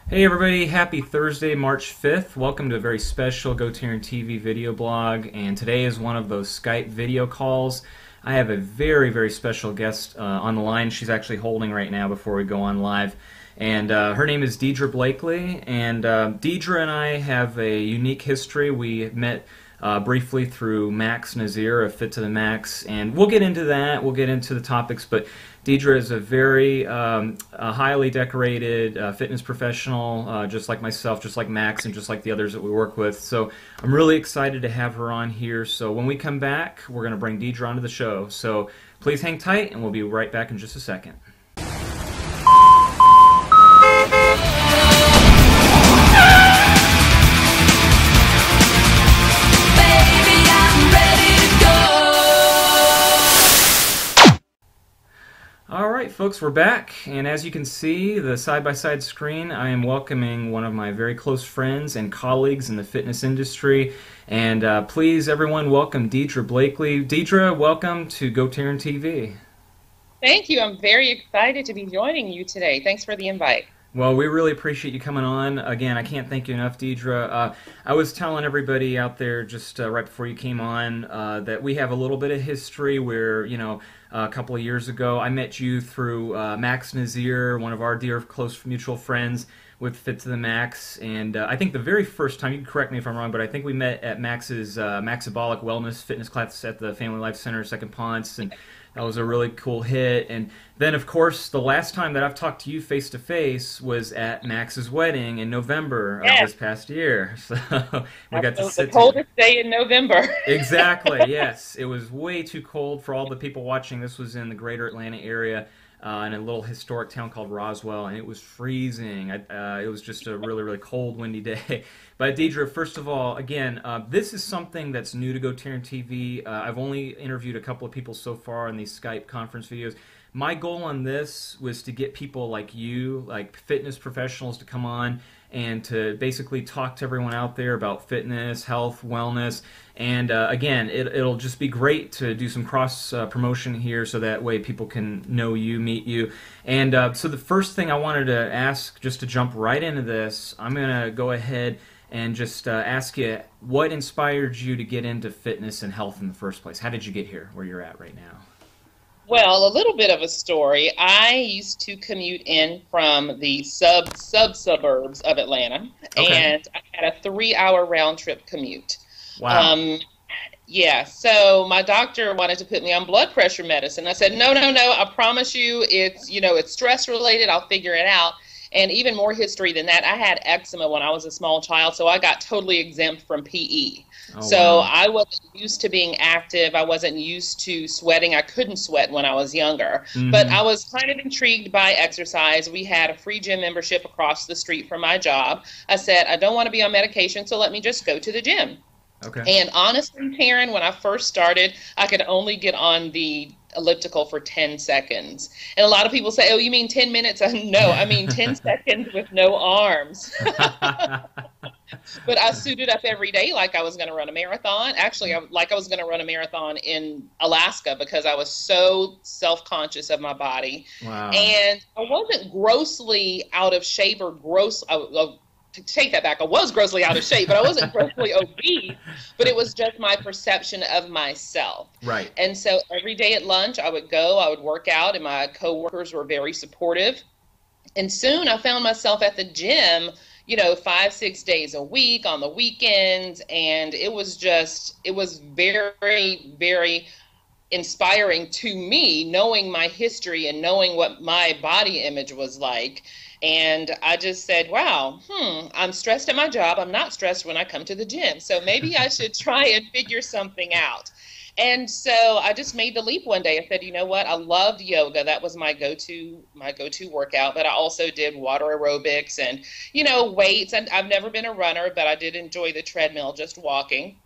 Hey everybody, happy Thursday, March 5th. Welcome to a very special GoTarryn TV video blog, and today is one of those Skype video calls. I have a very special guest on the line. She's actually holding right now before we go on live. And her name is Deidre Blakely, and Deidre and I have a unique history. We met briefly through Max Nazir of Fit to the Max, and we'll get into that. We'll get into the topics, but Deidre is a very highly decorated fitness professional, just like myself, just like Max, and just like the others that we work with. So I'm really excited to have her on here. So when we come back, we're going to bring Deidre onto the show. So please hang tight, and we'll be right back in just a second. Alright folks, we're back, and as you can see, the side-by-side screen, I am welcoming one of my very close friends and colleagues in the fitness industry, and please everyone welcome Deidre Blakely. Deidre, welcome to GoTarryn TV. Thank you. I'm very excited to be joining you today. Thanks for the invite. Well, we really appreciate you coming on. Again, I can't thank you enough, Deidre. I was telling everybody out there just right before you came on that we have a little bit of history where, you know, a couple of years ago I met you through Max Nazir, one of our dear close mutual friends with Fit to the Max. And I think the very first time, you can correct me if I'm wrong, but I think we met at Max's Maxabolic Wellness Fitness class at the Family Life Center, Second Ponce, and that was a really cool hit. And then, of course, the last time that I've talked to you face-to-face was at Max's wedding in November of this past year. So we got to sit the coldest day in November. Exactly, yes. It was way too cold for all the people watching. This was in the greater Atlanta area in a little historic town called Roswell, and it was freezing. It was just a really cold, windy day. But Deidre, first of all, again, this is something that's new to GoTarryn TV. I've only interviewed a couple of people so far in these Skype conference videos. My goal on this was to get people like you, like fitness professionals, to come on and to basically talk to everyone out there about fitness, health, wellness. And again, it'll just be great to do some cross promotion here so that way people can know you, meet you. And so the first thing I wanted to ask, just to jump right into this, I'm going to go ahead and just ask you, what inspired you to get into fitness and health in the first place? How did you get here where you're at right now? Well, a little bit of a story. I used to commute in from the suburbs of Atlanta, and I had a 3-hour round trip commute. Wow. Yeah, so my doctor wanted to put me on blood pressure medicine. I said, no, I promise you it's stress related. I'll figure it out. And even more history than that, I had eczema when I was a small child, so I got totally exempt from PE. So wow. I wasn't used to being active. I wasn't used to sweating. I couldn't sweat when I was younger. But I was kind of intrigued by exercise. We had a free gym membership across the street from my job. I said, I don't want to be on medication, so let me just go to the gym. Okay. And honestly, Taryn, when I first started, I could only get on the elliptical for 10 seconds. And a lot of people say, oh, you mean 10 minutes? No, I mean 10 seconds with no arms. But I suited up every day like I was going to run a marathon. Actually, I was going to run a marathon in Alaska because I was so self-conscious of my body. Wow. And I wasn't grossly out of shape or to take that back, I was grossly out of shape, but I wasn't grossly obese, but it was just my perception of myself. Right. And so every day at lunch, I would work out, and my coworkers were very supportive. And soon I found myself at the gym, 5-6 days a week on the weekends, and it was very inspiring to me, knowing my history and knowing what my body image was like. And I just said, wow, I'm stressed at my job. I'm not stressed when I come to the gym. So maybe I should try and figure something out. And so I just made the leap one day. I said, you know what? I loved yoga. That was my go-to workout. But I also did water aerobics and, weights. And I've never been a runner, but I did enjoy the treadmill, just walking.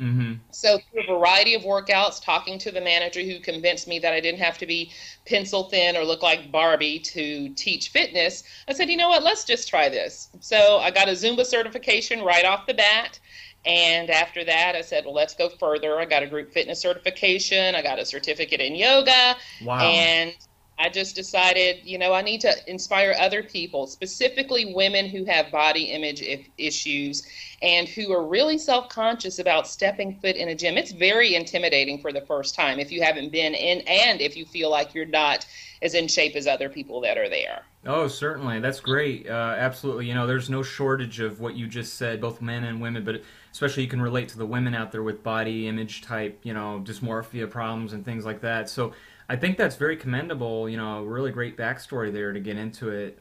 So through a variety of workouts, talking to the manager who convinced me that I didn't have to be pencil thin or look like Barbie to teach fitness, I said, you know what? Let's just try this. So I got a Zumba certification right off the bat. And after that, I said, well, let's go further. I got a group fitness certification. I got a certificate in yoga. Wow. And I just decided, I need to inspire other people, specifically women who have body image issues and who are really self-conscious about stepping foot in a gym. It's very intimidating for the first time if you haven't been in, and if you feel like you're not as in shape as other people that are there. Oh, certainly. That's great. Absolutely. There's no shortage of what you just said, both men and women, but especially you can relate to the women out there with body image type, dysmorphia problems and things like that. So I think that's very commendable, really great backstory there to get into it.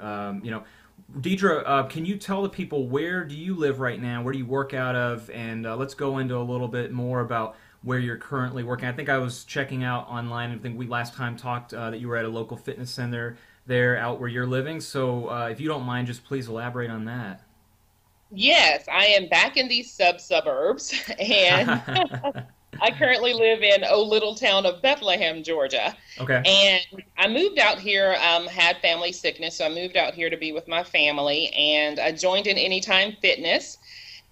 Deidre, can you tell the people, where do you live right now? Where do you work out of? And let's go into a little bit more about where you're currently working. I think I was checking out online. I think we last time talked that you were at a local fitness center there out where you're living. So if you don't mind, just please elaborate on that. Yes, I am back in these suburbs, and I currently live in little town of Bethlehem, Georgia. Okay. And I moved out here, had family sickness, so I moved out here to be with my family, and I joined in Anytime Fitness.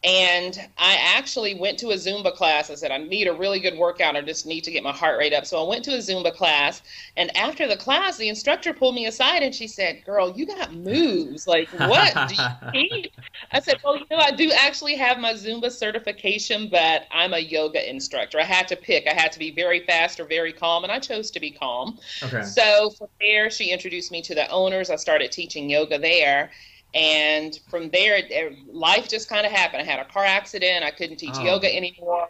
And I actually went to a Zumba class. I said, I need a really good workout. I just need to get my heart rate up. So I went to a Zumba class. And after the class, the instructor pulled me aside and she said, girl, you got moves. Like, what do you need? I said, well, I do actually have my Zumba certification, but I'm a yoga instructor. I had to pick. I had to be very fast or very calm, and I chose to be calm. Okay. So from there, she introduced me to the owners. I started teaching yoga there. And from there, life just kind of happened. I had a car accident. I couldn't teach yoga anymore.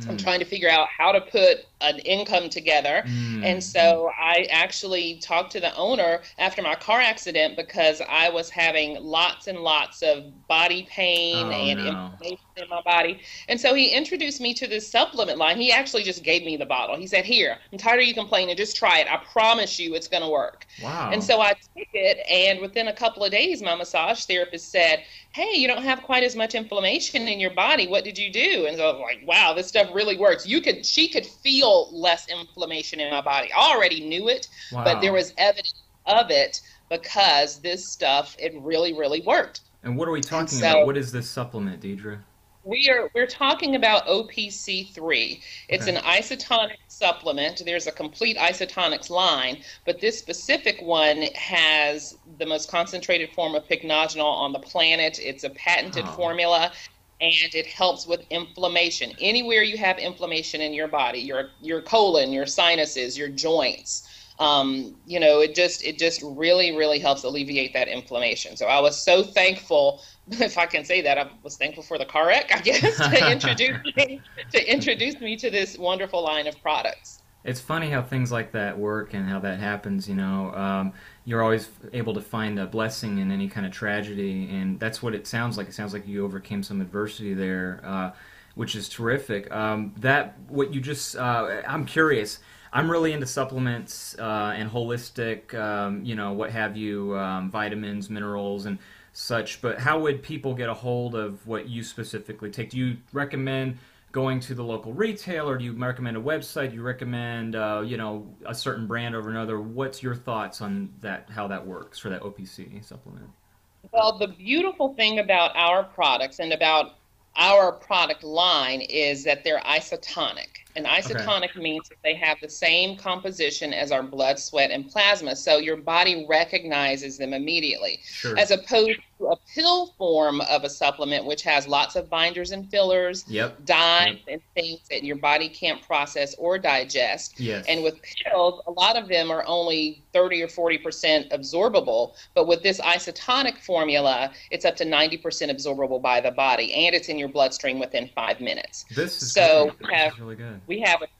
I'm trying to figure out how to put an income together. And so I actually talked to the owner after my car accident because I was having lots and lots of body pain and inflammation in my body. And so he introduced me to this supplement line. He actually just gave me the bottle. He said, here, I'm tired of you complaining. Just try it. I promise you it's going to work. Wow. And so I took it, and within a couple of days, my massage therapist said, hey, you don't have quite as much inflammation in your body. What did you do? And so I was like, wow, this stuff really works. She could feel less inflammation in my body. I already knew it, but there was evidence of it because this stuff, it really, really worked. And what are we talking about? What is this supplement, Deidre? We're talking about OPC3. It's an isotonic supplement. There's a complete isotonics line, but this specific one has the most concentrated form of pycnogenol on the planet. It's a patented formula, and it helps with inflammation. Anywhere you have inflammation in your body, your colon, your sinuses, your joints, it just really, really helps alleviate that inflammation. So I was so thankful, if I can say that, I was thankful for the car wreck, I guess, to introduce me to this wonderful line of products. It's funny how things like that work and how that happens, you're always able to find a blessing in any kind of tragedy, and that's what it sounds like. It sounds like you overcame some adversity there, which is terrific. I'm curious. I'm really into supplements and holistic, what have you, vitamins, minerals, and such. But how would people get a hold of what you specifically take? Do you recommend going to the local retailer? Do you recommend a website? Do you recommend, a certain brand over another? What's your thoughts on that, how that works for that OPC supplement? Well, the beautiful thing about our products and about our product line is that they're isotonic. And isotonic means that they have the same composition as our blood, sweat, and plasma, so your body recognizes them immediately. Sure. As opposed to a pill form of a supplement, which has lots of binders and fillers, dyes, and things that your body can't process or digest. Yes. And with pills, a lot of them are only 30 or 40% absorbable, but with this isotonic formula, it's up to 90% absorbable by the body, and it's in your bloodstream within 5 minutes. This is really good.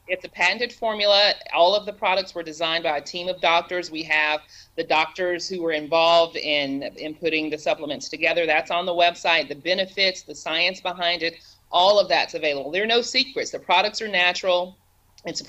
It's a patented formula. All of the products were designed by a team of doctors. We have the doctors who were involved in putting the supplements together. That's on the website. The benefits, the science behind it, all of that's available. There are no secrets. The products are natural. It's a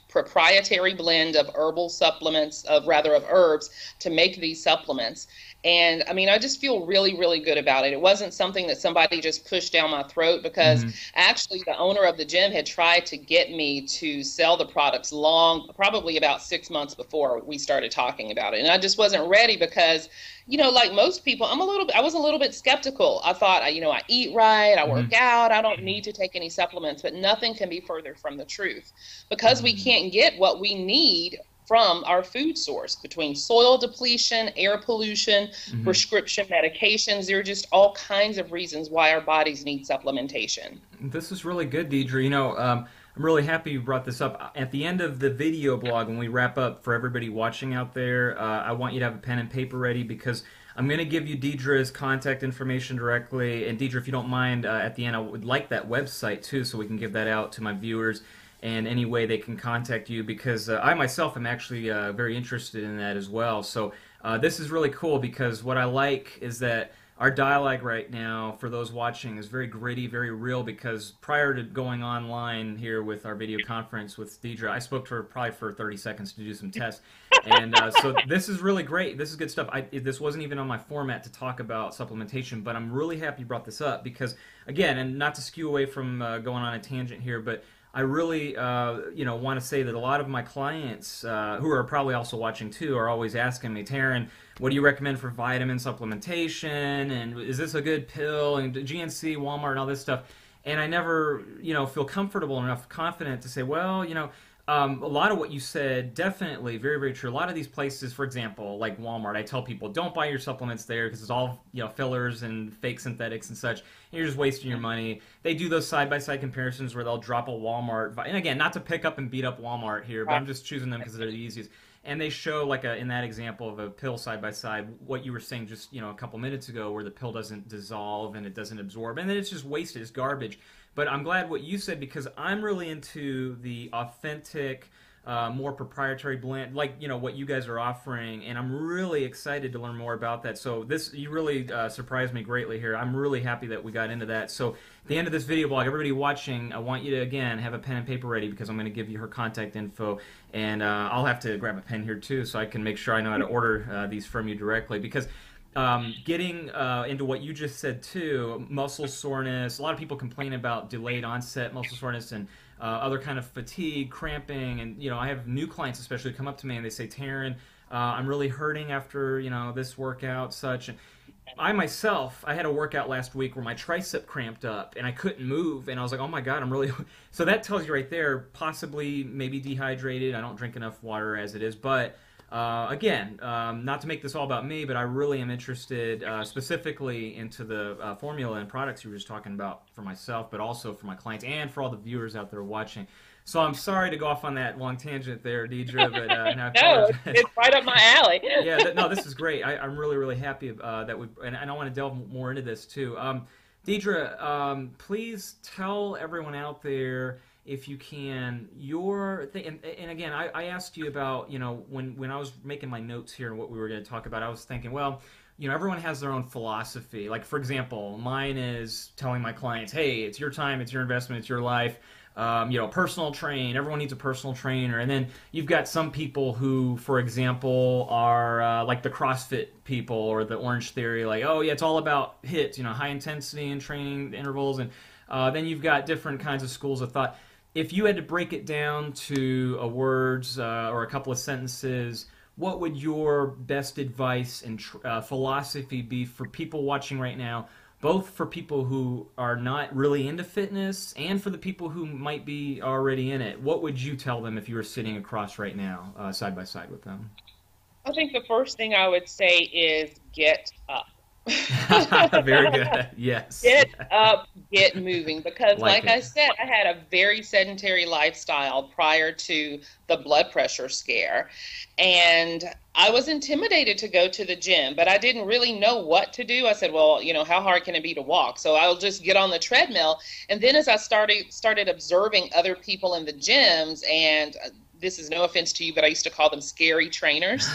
proprietary blend of herbal supplements, of herbs to make these supplements. And I mean, I just feel really, really good about it. It wasn't something that somebody just pushed down my throat, because actually the owner of the gym had tried to get me to sell the products probably about 6 months before we started talking about it. And I just wasn't ready because, like most people, I was a little bit skeptical. I thought, I eat right, I work out, I don't need to take any supplements, but nothing can be further from the truth. Because we can't get what we need from our food source, between soil depletion, air pollution, Hmm. prescription medications. There are just all kinds of reasons why our bodies need supplementation. This is really good, Deidre. I'm really happy you brought this up. At the end of the video blog, when we wrap up, for everybody watching out there, I want you to have a pen and paper ready because I'm going to give you Deidre's contact information directly. And Deidre, if you don't mind, at the end, I would like that website too, so we can give that out to my viewers and any way they can contact you because I myself am actually very interested in that as well. So this is really cool because what I like is that our dialogue right now for those watching is very gritty, very real because prior to going online here with our video conference with Deidre, I spoke to her probably for 30 seconds to do some tests. And so this is really great. This is good stuff. This wasn't even on my format to talk about supplementation, but I'm really happy you brought this up because, again, and not to skew away from going on a tangent here, but I really, want to say that a lot of my clients, who are probably also watching too, are always asking me, Taryn, what do you recommend for vitamin supplementation? And is this a good pill? And GNC, Walmart, and all this stuff. And I never, feel comfortable enough, confident to say, well, a lot of what you said, definitely very, very true. A lot of these places, for example, like Walmart, I tell people don't buy your supplements there because it's all fillers and fake synthetics and such. And you're just wasting your money. They do those side-by-side comparisons where they'll drop a Walmart, and again, not to pick up and beat up Walmart here, but I'm just choosing them because they're the easiest. And they show like in that example of a pill side by side, what you were saying just a couple minutes ago, where the pill doesn't dissolve and it doesn't absorb, and then it's just wasted, it's garbage. But I'm glad what you said because I'm really into the authentic, more proprietary blend, like what you guys are offering, and I'm really excited to learn more about that. So you really surprised me greatly here. I'm really happy that we got into that. So at the end of this video blog, everybody watching, I want you to again have a pen and paper ready because I'm going to give you her contact info, and I'll have to grab a pen here too so I can make sure I know how to order these from you directly because. Getting into what you just said too, muscle soreness. A lot of people complain about delayed onset muscle soreness and other kind of fatigue, cramping, and I have new clients especially come up to me and they say, Taryn, I'm really hurting after this workout, such. And I myself, I had a workout last week where my tricep cramped up and I couldn't move, and I was like, oh my god, I'm really. So that tells you right there, possibly maybe dehydrated. I don't drink enough water as it is, but. Again, not to make this all about me, but I really am interested specifically into the formula and products you were just talking about for myself, but also for my clients and for all the viewers out there watching. So I'm sorry to go off on that long tangent there, Deidre, but and I No, apologize. it's right up my alley. Yeah, no, this is great. I'm really, really happy that we, and I want to delve more into this too. Deidre, please tell everyone out there if you can, your thing, and again, I asked you about, when I was making my notes here and what we were going to talk about, I was thinking, well, everyone has their own philosophy. Like, for example, mine is telling my clients, hey, it's your time, it's your investment, it's your life. Personal train. Everyone needs a personal trainer. And then you've got some people who, for example, are like the CrossFit people or the Orange Theory, like, oh, yeah, it's all about HIIT, high intensity and training intervals. And then you've got different kinds of schools of thought. If you had to break it down to words or a couple of sentences, what would your best advice and philosophy be for people watching right now, both for people who are not really into fitness and for the people who might be already in it? What would you tell them if you were sitting across right now, side by side with them? I think the first thing I would say is get up. Very good. Yes. Get up, get moving. Because, Like like it. I said, I had a very sedentary lifestyle prior to the blood pressure scare. And I was intimidated to go to the gym, but I didn't really know what to do. I said, well, how hard can it be to walk? So I'll just get on the treadmill. And then as I started observing other people in the gyms, and this is no offense to you, but I used to call them scary trainers.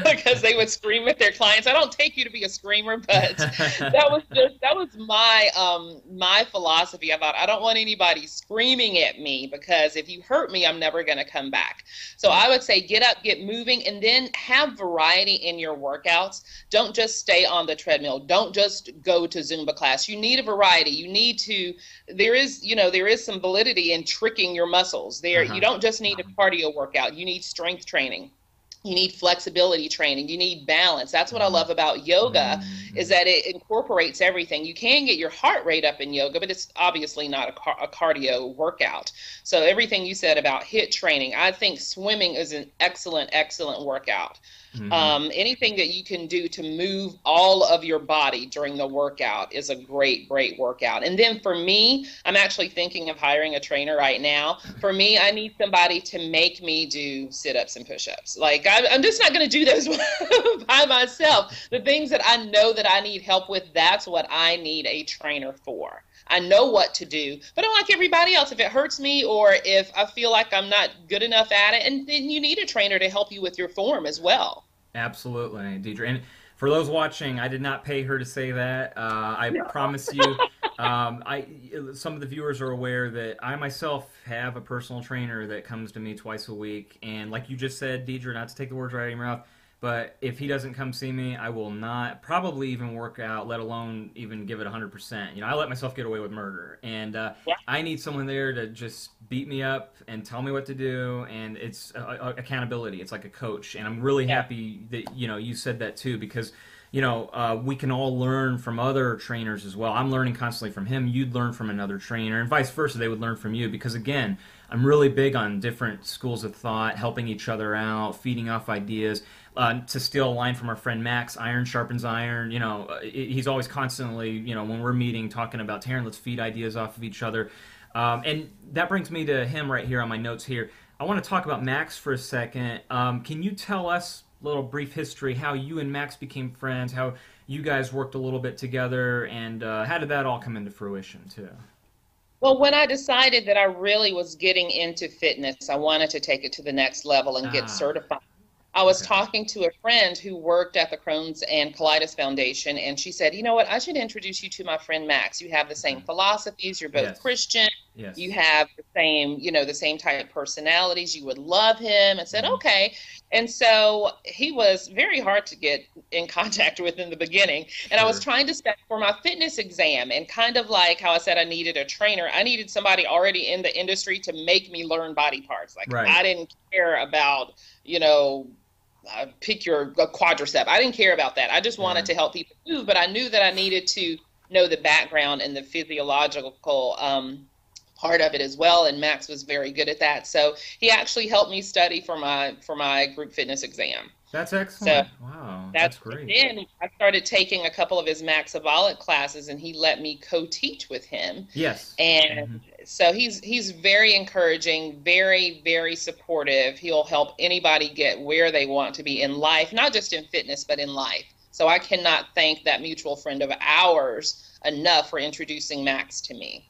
Because they would scream at their clients. I don't take you to be a screamer, but that was my philosophy. I thought I don't want anybody screaming at me because if you hurt me, I'm never going to come back. So I would say get up, get moving, and then have variety in your workouts. Don't just stay on the treadmill. Don't just go to Zumba class. You need a variety. You need to. There is some validity in tricking your muscles. You don't just need a cardio workout. You need strength training. You need flexibility training. You need balance. That's what I love about yoga is that it incorporates everything. You can get your heart rate up in yoga, but it's obviously not a cardio workout. So everything you said about HIIT training, I think swimming is an excellent workout. Anything that you can do to move all of your body during the workout is a great workout. And then for me, I'm actually thinking of hiring a trainer right now. For me, I need somebody to make me do sit-ups and push-ups. Like I'm just not going to do those by myself. The things that I know that I need help with, that's what I need a trainer for. I know what to do, but I'm like everybody else. If it hurts me or if I feel like I'm not good enough at it, and then you need a trainer to help you with your form as well. Absolutely, Deidre. And for those watching, I did not pay her to say that. I promise you. Some of the viewers are aware that I myself have a personal trainer that comes to me twice a week. And like you just said, Deidre, not to take the words right out of your mouth, but if he doesn't come see me, I will not probably even work out, let alone even give it 100%. You know, I let myself get away with murder. And I need someone there to just beat me up and tell me what to do. And it's accountability. It's like a coach. And I'm really happy that, you know, you said that too, because we can all learn from other trainers as well. I'm learning constantly from him. You'd learn from another trainer, and vice versa. They would learn from you because, again, I'm really big on different schools of thought, helping each other out, feeding off ideas. To steal a line from our friend Max, iron sharpens iron. He's always constantly, when we're meeting, talking about, Tarryn, let's feed ideas off of each other. And that brings me to him right here on my notes here. I want to talk about Max for a second. Can you tell us a little brief history, how you and Max became friends, how you guys worked a little bit together, and how did that all come into fruition, too? Well, when I decided that I really was getting into fitness, I wanted to take it to the next level and get certified. I was talking to a friend who worked at the Crohn's and Colitis Foundation, and she said, you know what, I should introduce you to my friend Max. You have the same philosophies. You're both Christian. Yes. You have the same type of personalities. You would love him. And said, okay. And so he was very hard to get in contact with in the beginning. And I was trying to study for my fitness exam, and kind of like how I said I needed a trainer, I needed somebody already in the industry to make me learn body parts. Like I didn't care about, pick your quadricep. I didn't care about that. I just wanted to help people move, but I knew that I needed to know the background and the physiological part of it as well, and Max was very good at that. So he actually helped me study for my group fitness exam. That's excellent. So wow, that's great. Then I started taking a couple of his Maxabolic classes, and he let me co-teach with him. Yes. And so he's very encouraging, very, very supportive. He'll help anybody get where they want to be in life, not just in fitness, but in life. So I cannot thank that mutual friend of ours enough for introducing Max to me.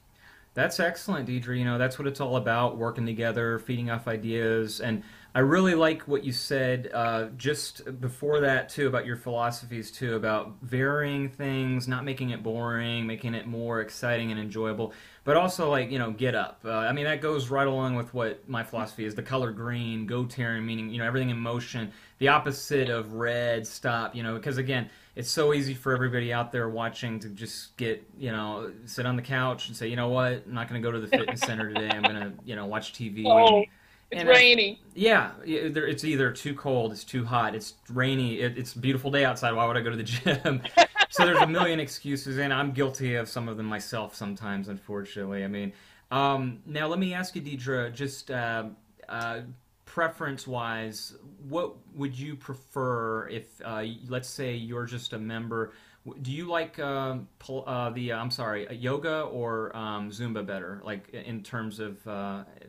That's excellent, Deidre. That's what it's all about, working together, feeding off ideas. And I really like what you said just before that, too, about your philosophies, too, about varying things, not making it boring, making it more exciting and enjoyable, but also, get up. That goes right along with what my philosophy is, the color green, GoTarryn, meaning, everything in motion, the opposite of red, stop, because, again, it's so easy for everybody out there watching to just get, sit on the couch and say, you know what, I'm not going to go to the fitness center today. I'm going to, watch TV. Oh, it's rainy. It's either too cold, it's too hot, it's rainy, it's a beautiful day outside. Why would I go to the gym? So there's a million excuses, and I'm guilty of some of them myself sometimes, unfortunately. Now let me ask you, Deidre, just preference-wise, what would you prefer if, let's say, you're just a member? Do you like yoga or Zumba better, like in terms of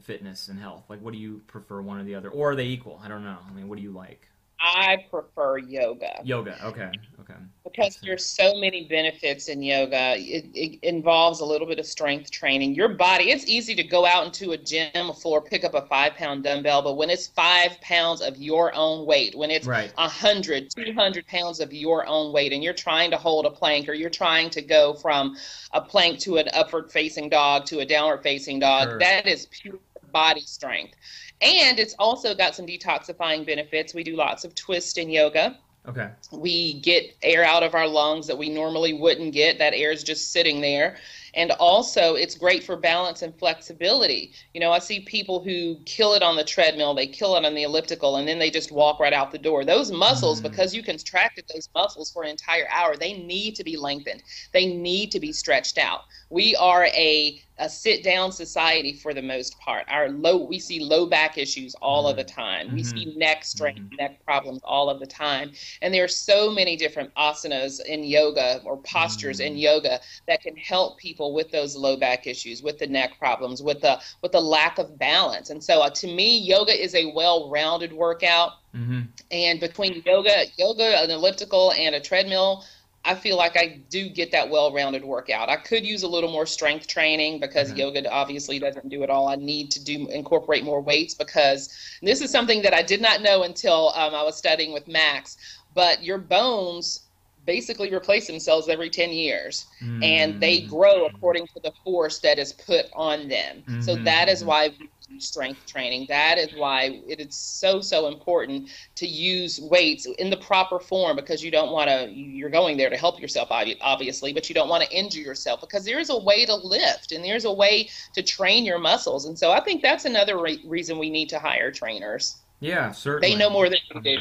fitness and health? Like, what do you prefer, one or the other, or are they equal? I don't know. What do you like? I prefer yoga. Yoga, okay. Because there's so many benefits in yoga. It involves a little bit of strength training. Your body, it's easy to go out into a gym floor, pick up a 5-pound dumbbell, but when it's 5 pounds of your own weight, when it's 100, 200 pounds of your own weight, and you're trying to hold a plank, or you're trying to go from a plank to an upward-facing dog to a downward-facing dog, that is pure body strength. And it's also got some detoxifying benefits. We do lots of twist in yoga. Okay. We get air out of our lungs that we normally wouldn't get. That air is just sitting there. And also, it's great for balance and flexibility. You know, I see people who kill it on the treadmill, they kill it on the elliptical, and then they just walk right out the door. Those muscles, Mm, because you contracted those muscles for an entire hour, they need to be lengthened. They need to be stretched out. We are a sit down society for the most part. We see low back issues all of mm, the time. We mm-hmm, see neck strain, mm-hmm, neck problems all of the time. And there are so many different asanas in yoga or postures in mm. yoga that can help people with those low back issues, with the neck problems, with the lack of balance. And so to me, yoga is a well-rounded workout. Mm-hmm. And between yoga, an elliptical, and a treadmill, I feel like I do get that well-rounded workout. I could use a little more strength training because Okay. yoga obviously doesn't do it all. I need to incorporate more weights because this is something that I did not know until I was studying with Max. But your bones basically replace themselves every 10 years, and they Mm-hmm. grow according to the force that is put on them. So Mm-hmm. that is Mm-hmm. why we do strength training. That is why it is so important to use weights in the proper form, because you don't want to, you're going there to help yourself obviously, but you don't want to injure yourself, because there is a way to lift and there's a way to train your muscles. And so I think that's another reason we need to hire trainers. Yeah, They certainly. know more than we do.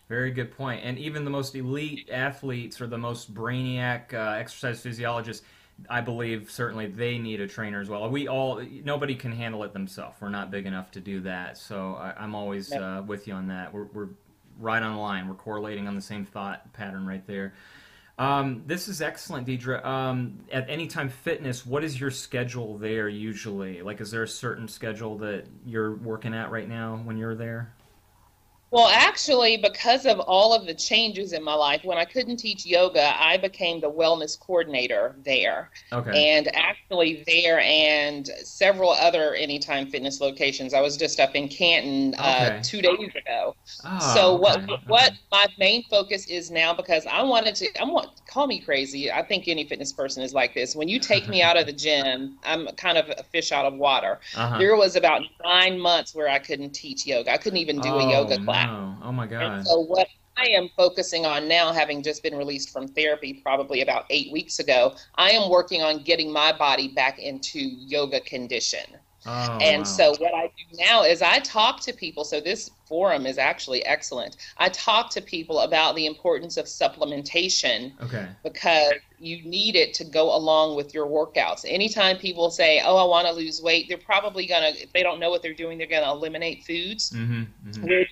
Very good point. And even the most elite athletes or the most brainiac exercise physiologists, I believe certainly they need a trainer as well. We all, nobody can handle it themselves. We're not big enough to do that. So I'm always with you on that. We're right on the line. We're correlating on the same thought pattern right there. This is excellent, Deidre. At Anytime Fitness, what is your schedule there usually? Like, is there a certain schedule that you're working at right now when you're there? Well, actually, because of all of the changes in my life, when I couldn't teach yoga, I became the wellness coordinator there. Okay. And actually, there and several other Anytime Fitness locations. I was just up in Canton Okay. 2 days ago. Ah, So okay. what Okay. my main focus is now, because call me crazy. I think any fitness person is like this. When you take me out of the gym, I'm kind of a fish out of water. Uh-huh. There was about 9 months where I couldn't teach yoga. I couldn't even do a Oh, yoga class. no. Oh my And God. so what I am focusing on now, having just been released from therapy probably about 8 weeks ago, I am working on getting my body back into yoga condition. Oh, And wow. so what I do now is I talk to people. So this forum is actually excellent. I talk to people about the importance of supplementation, Okay. because you need it to go along with your workouts. Anytime people say, "Oh, I want to lose weight," they're probably going to, if they don't know what they're doing, they're going to eliminate foods. Mm-hmm. Mm-hmm.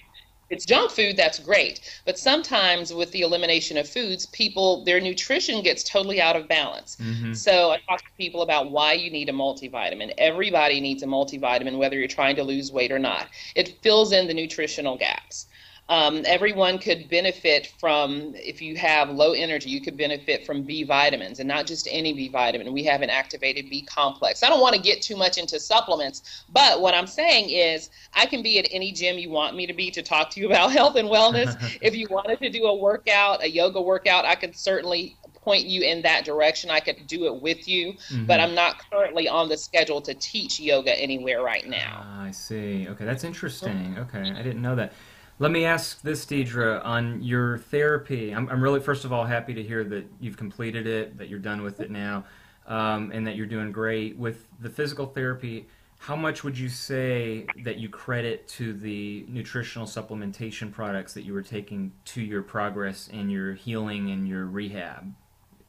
It's junk food, that's great. But sometimes with the elimination of foods, people, their nutrition gets totally out of balance. Mm-hmm. So I talk to people about why you need a multivitamin. Everybody needs a multivitamin, whether you're trying to lose weight or not. It fills in the nutritional gaps. Everyone could benefit from, if you have low energy, you could benefit from B vitamins, and not just any B vitamin. We have an activated B complex. I don't want to get too much into supplements, but what I'm saying is I can be at any gym you want me to be to talk to you about health and wellness. If you wanted to do a workout, a yoga workout, I could certainly point you in that direction. I could do it with you, but Mm-hmm. I'm not currently on the schedule to teach yoga anywhere right now. Ah, I see. Okay, that's interesting. Okay, I didn't know that. Let me ask this, Deidre, on your therapy. I'm really, first of all, happy to hear that you've completed it, that you're done with it now, and that you're doing great. With the physical therapy, how much would you say that you credit to the nutritional supplementation products that you were taking to your progress and your healing and your rehab?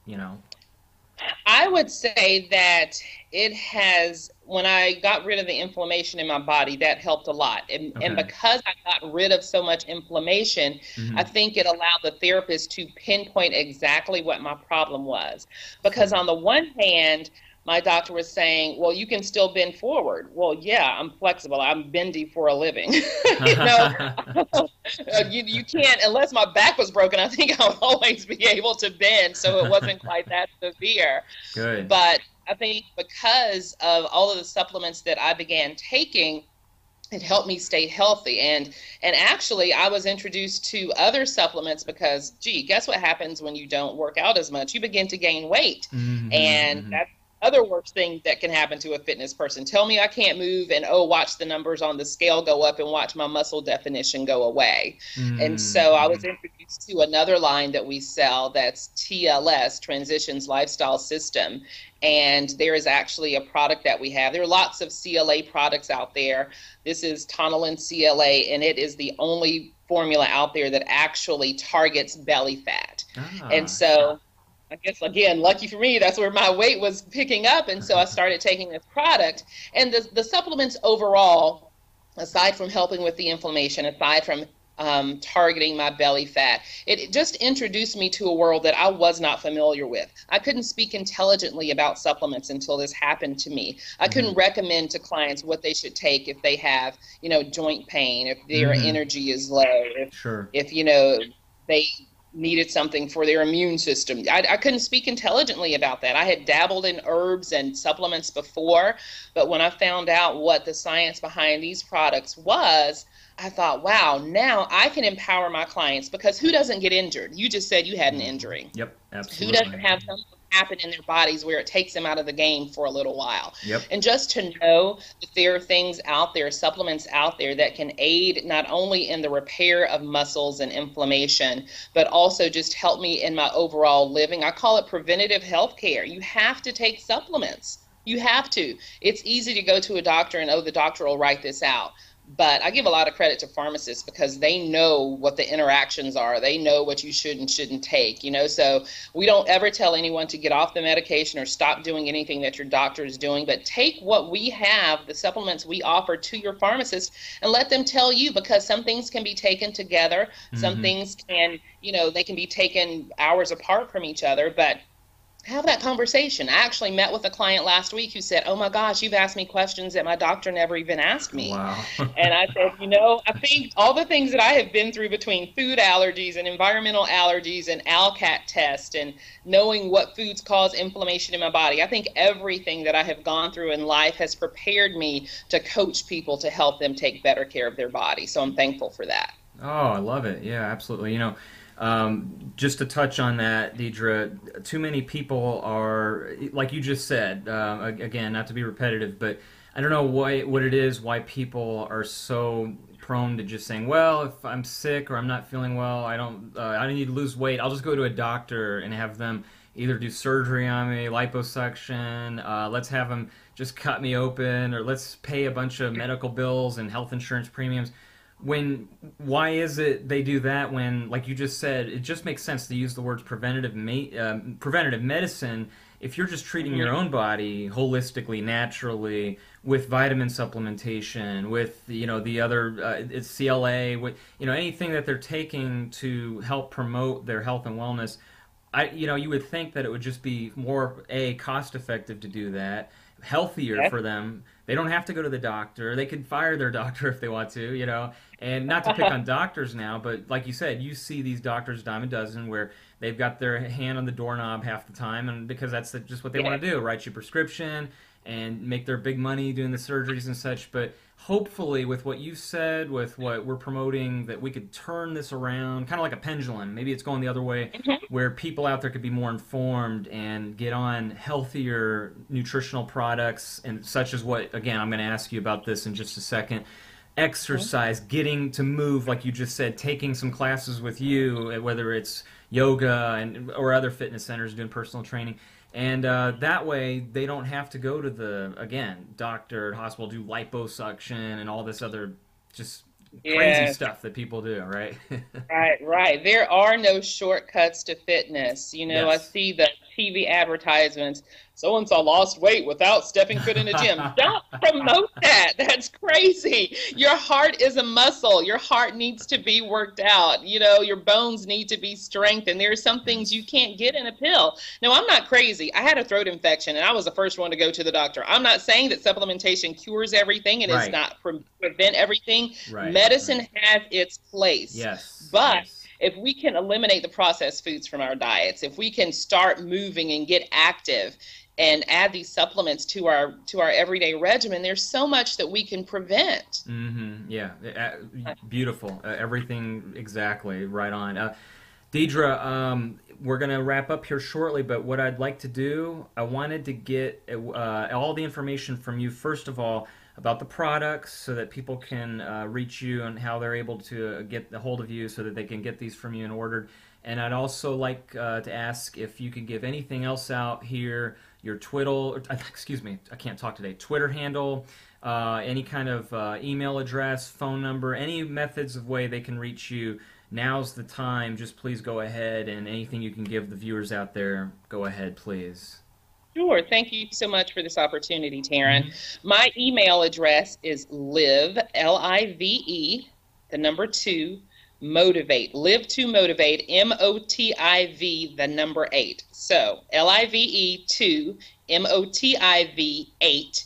You know? I would say that it has, when I got rid of the inflammation in my body, that helped a lot. And Okay. because I got rid of so much inflammation, I Mm-hmm. think it allowed the therapist to pinpoint exactly what my problem was. Because Okay. on the one hand, my doctor was saying, "Well, you can still bend forward." Well, yeah, I'm flexible. I'm bendy for a living. you know, you can't, unless my back was broken, I think I would always be able to bend. So it wasn't quite that severe. Good. But I think because of all of the supplements that I began taking, it helped me stay healthy. And actually I was introduced to other supplements because, gee, guess what happens when you don't work out as much? You begin to gain weight. Mm-hmm. And Mm-hmm. that's other worst thing that can happen to a fitness person. Tell me I can't move and oh, watch the numbers on the scale go up and watch my muscle definition go away. And so I was Mm-hmm. introduced to another line that we sell that's TLS, Transitions Lifestyle System. And there is actually a product that we have. There are lots of CLA products out there. This is Tonylin CLA, and it is the only formula out there that actually targets belly fat. And Ah. so I guess again, lucky for me, that's where my weight was picking up, and so I started taking this product. And the supplements overall, aside from helping with the inflammation, aside from targeting my belly fat, it just introduced me to a world that I was not familiar with. I couldn't speak intelligently about supplements until this happened to me. I Mm-hmm. couldn't recommend to clients what they should take if they have, joint pain, if their Mm-hmm. energy is low, Sure. if they needed something for their immune system. I couldn't speak intelligently about that. I had dabbled in herbs and supplements before, but when I found out what the science behind these products was, I thought, wow, now I can empower my clients, because who doesn't get injured? You just said you had an Mm-hmm. injury. Yep, Who absolutely. doesn't have something happen in their bodies where it takes them out of the game for a little while? Yep. And just to know that there are things out there, supplements out there that can aid not only in the repair of muscles and inflammation, but also just help me in my overall living. I call it preventative health care. You have to take supplements. You have to. It's easy to go to a doctor and, oh, the doctor will write this out. But I give a lot of credit to pharmacists, because they know what the interactions are. They know what you should and shouldn't take, So we don't ever tell anyone to get off the medication or stop doing anything that your doctor is doing, but take what we have, the supplements we offer, to your pharmacist and let them tell you, because some things can be taken together. Some Mm-hmm. things can, they can be taken hours apart from each other, but have that conversation. I actually met with a client last week who said, oh my gosh, you've asked me questions that my doctor never even asked me. Wow. And I said, I think all the things that I have been through, between food allergies and environmental allergies and ALCAT test and knowing what foods cause inflammation in my body, I think everything that I have gone through in life has prepared me to coach people to help them take better care of their body. So I'm thankful for that. Oh, I love it. Yeah, absolutely. Just to touch on that, Deidre, too many people are, like you just said, again, not to be repetitive, but I don't know what it is, why people are so prone to just saying, well, if I'm sick or I'm not feeling well, I need to lose weight. I'll just go to a doctor and have them either do surgery on me, liposuction, let's have them just cut me open, or let's pay a bunch of medical bills and health insurance premiums. Why is it they do that when, like you just said, it just makes sense to use the words preventative medicine if you're just treating your Mm-hmm. own body holistically, naturally, with vitamin supplementation, with the other it's CLA, with anything that they're taking to help promote their health and wellness. You would think that it would just be more cost effective to do that, healthier Yeah. for them. They don't have to go to the doctor. They could fire their doctor if they want to, And not to pick on doctors now, but like you said, you see these doctors dime a dozen where they've got their hand on the doorknob half the time, and because that's just what they Yeah. want to do, write you a prescription and make their big money doing the surgeries and such. But hopefully, with what you said, with what we're promoting, that we could turn this around, kind of like a pendulum. Maybe it's going the other way, Mhm. where people out there could be more informed and get on healthier nutritional products, and such as what, again, I'm going to ask you about this in just a second. Exercise, getting to move, like you just said, taking some classes with you, whether it's yoga or other fitness centers doing personal training. And that way, they don't have to go to the, again, doctor, hospital, do liposuction and all this other just crazy Yeah. stuff that people do, right? Right, right. There are no shortcuts to fitness. I Yes. see the TV advertisements. So and so lost weight without stepping foot in a gym. Don't promote that. That's crazy. Your heart is a muscle. Your heart needs to be worked out. Your bones need to be strengthened. There are some things you Yes. can't get in a pill. No, I'm not crazy. I had a throat infection and I was the first one to go to the doctor. I'm not saying that supplementation cures everything and is Right. not prevent everything. Right. Right. Medicine has its place. Yes. But Yes. if we can eliminate the processed foods from our diets, if we can start moving and get active and add these supplements to our everyday regimen, there's so much that we can prevent. Mm-hmm. Yeah. Beautiful. Everything exactly right on. Deidre, we're going to wrap up here shortly, but what I'd like to do, I wanted to get all the information from you, first of all, about the products so that people can reach you and how they're able to get a hold of you so that they can get these from you and ordered. And I'd also like to ask if you could give anything else out here, your Twitter, excuse me, I can't talk today, Twitter handle, any kind of email address, phone number, any methods of way they can reach you. Now's the time. Just please go ahead, and anything you can give the viewers out there, go ahead, please. Sure. Thank you so much for this opportunity, Taryn. Mm-hmm. My email address is live, L-I-V-E, the number 2, motivate. Live to motivate, M-O-T-I-V, the number 8. So Live 2, M-O-T-I-V 8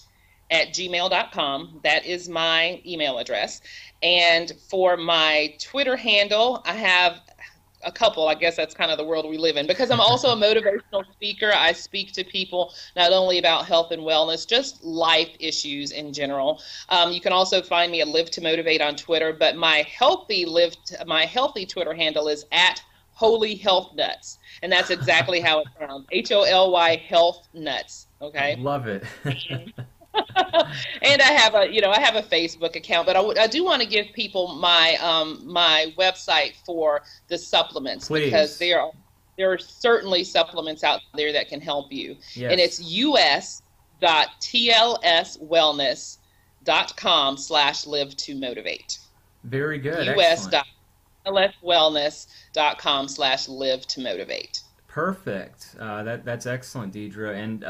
at gmail.com. That is my email address. And for my Twitter handle, I have a couple. I guess that's kind of the world we live in. Because I'm also a motivational speaker, I speak to people not only about health and wellness, just life issues in general. You can also find me at Live to Motivate on Twitter, but my healthy Twitter handle is at Holy Health Nuts. And that's exactly how it sounds. Holy Health Nuts. Okay. Love it. And I have a Facebook account, but I do want to give people my my website for the supplements. Please. Because there are certainly supplements out there that can help you. Yes. And it's us.tlswellness.com/live to motivate. Very good. us.tlswellness.com/live to motivate. Perfect. That's excellent, Deidre. And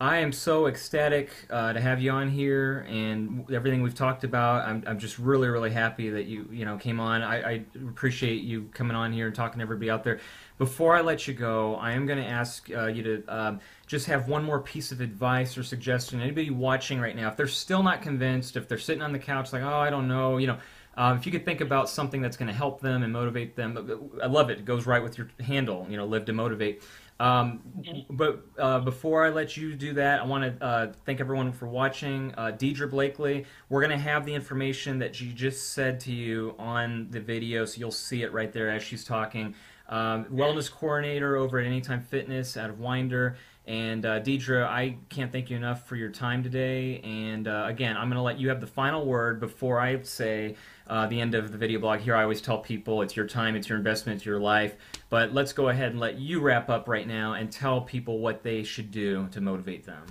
I am so ecstatic to have you on here, and everything we've talked about. I'm just really, really happy that you came on. I appreciate you coming on here and talking to everybody out there. Before I let you go, I am going to ask you to just have one more piece of advice or suggestion. Anybody watching right now, if they're still not convinced, if they're sitting on the couch like, oh, I don't know, if you could think about something that's going to help them and motivate them. I love it. It goes right with your handle, Live to Motivate. But before I let you do that, I want to thank everyone for watching. Deidre Blakely, we're going to have the information that she just said to you on the video, so you'll see it right there as she's talking. Wellness coordinator over at Anytime Fitness out of Winder. And Deidre, I can't thank you enough for your time today. And again, I'm going to let you have the final word before I say the end of the video blog. Here I always tell people it's your time, it's your investment, it's your life. But let's go ahead and let you wrap up right now and tell people what they should do to motivate them.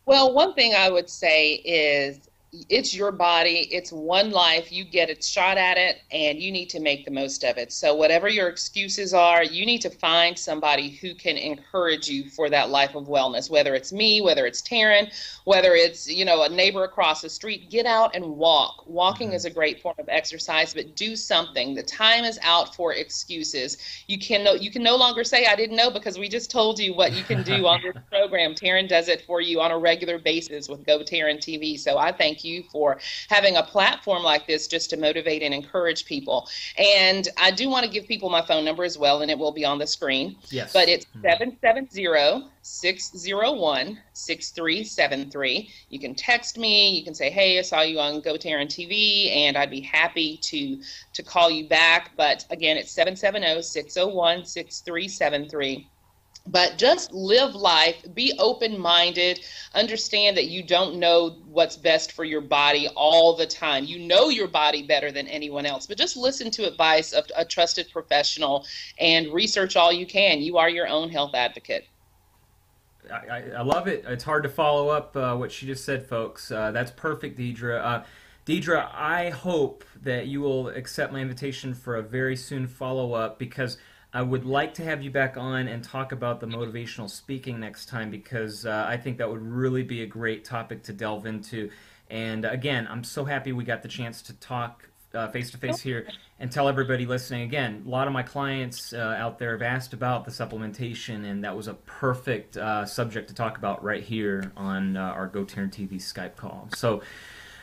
Well, one thing I would say is it's your body. It's one life. You get a shot at it, and you need to make the most of it. So whatever your excuses are, you need to find somebody who can encourage you for that life of wellness, whether it's me, whether it's Taryn, whether it's, a neighbor across the street. Get out and walk. Walking is a great form of exercise, but do something. The time is out for excuses. You can no longer say, I didn't know, because we just told you what you can do on this program. Taryn does it for you on a regular basis with GoTarryn TV. So I thank you for having a platform like this just to motivate and encourage people. And I do want to give people my phone number as well, and it will be on the screen. Yes. But it's 770-601-6373. You can text me. You can say, hey, I saw you on GoTarryn TV, and I'd be happy to call you back. But again, it's 770-601-6373. But just live life, be open-minded, understand that you don't know what's best for your body all the time. You know your body better than anyone else, but just listen to advice of a trusted professional and research all you can. You are your own health advocate. I love it. It's hard to follow up what she just said, folks. That's perfect, Deidre. Deidre, I hope that you will accept my invitation for a very soon follow-up, because I would like to have you back on and talk about the motivational speaking next time, because I think that would really be a great topic to delve into. And again, I'm so happy we got the chance to talk face-to-face here and tell everybody listening. Again, a lot of my clients out there have asked about the supplementation, and that was a perfect subject to talk about right here on our GoTarryn TV Skype call. So,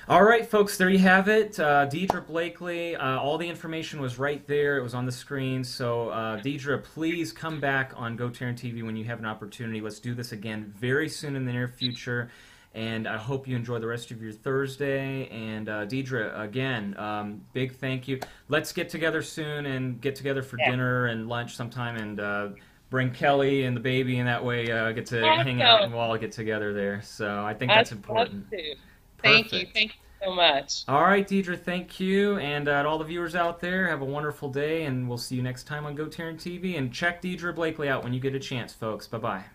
all right, folks, there you have it. Deidre Blakely, all the information was right there. It was on the screen. So, Deidre, please come back on GoTarryn TV when you have an opportunity. Let's do this again very soon in the near future. And I hope you enjoy the rest of your Thursday. And Deidre, again, big thank you. Let's get together soon and get together for Yeah. dinner and lunch sometime, and bring Kelly and the baby, and that way get to hang out and Awesome. we'll all get together there. So I think I'd that's love important. to. Thank you. Perfect. Thank you so much. All right, Deidre, thank you. And to all the viewers out there, have a wonderful day, and we'll see you next time on GoTarryn TV. And check Deidre Blakely out when you get a chance, folks. Bye bye.